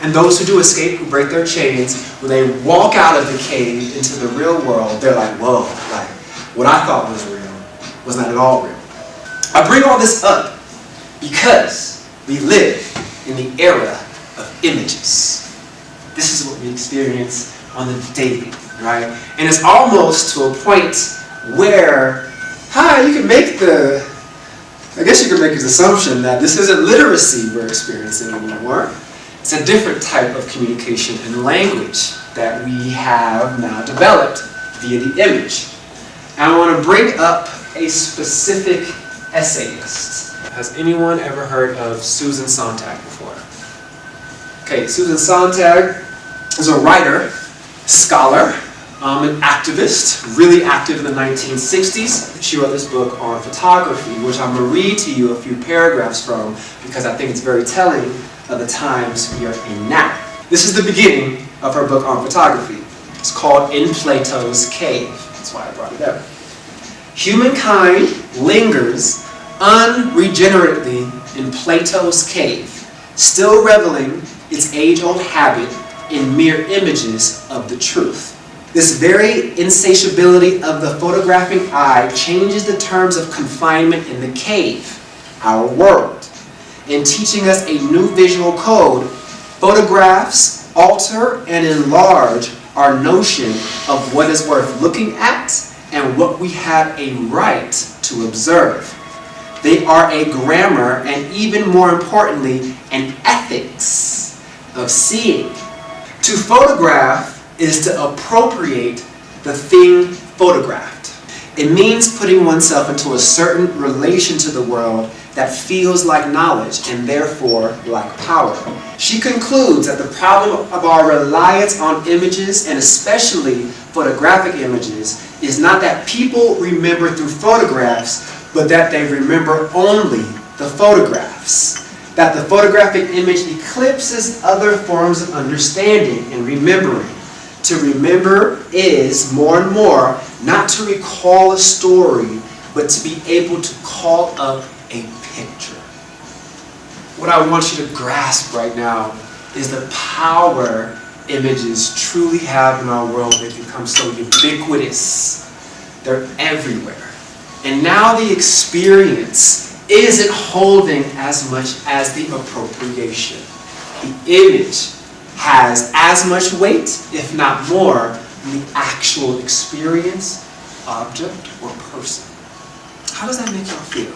And those who do escape, who break their chains, when they walk out of the cave into the real world, they're like, whoa, like, what I thought was real was not at all real. I bring all this up because we live in the era of images. This is what we experience on the daily, right? And it's almost to a point where, you can make I guess you could make an assumption that this isn't literacy we're experiencing anymore. It's a different type of communication and language that we have now developed via the image. And I want to bring up a specific essayist. Has anyone ever heard of Susan Sontag before? Okay, Susan Sontag is a writer, scholar, an activist, really active in the 1960s. She wrote this book on photography, which I'm going to read to you a few paragraphs from because I think it's very telling of the times we are in now. This is the beginning of her book on photography. It's called In Plato's Cave. That's why I brought it up. Humankind lingers unregenerately in Plato's cave, still reveling its age-old habit in mere images of the truth. This very insatiability of the photographing eye changes the terms of confinement in the cave, our world. In teaching us a new visual code, photographs alter and enlarge our notion of what is worth looking at and what we have a right to observe. They are a grammar and, even more importantly, an ethics of seeing. To photograph is to appropriate the thing photographed. It means putting oneself into a certain relation to the world that feels like knowledge and therefore like power. She concludes that the problem of our reliance on images, and especially photographic images, is not that people remember through photographs, but that they remember only the photographs. That the photographic image eclipses other forms of understanding and remembering. To remember is, more and more, not to recall a story, but to be able to call up a picture. What I want you to grasp right now is the power images truly have in our world. They've become so ubiquitous. They're everywhere. And now the experience isn't holding as much as the appropriation. The image has as much weight, if not more, than the actual experience, object, or person. How does that make y'all feel?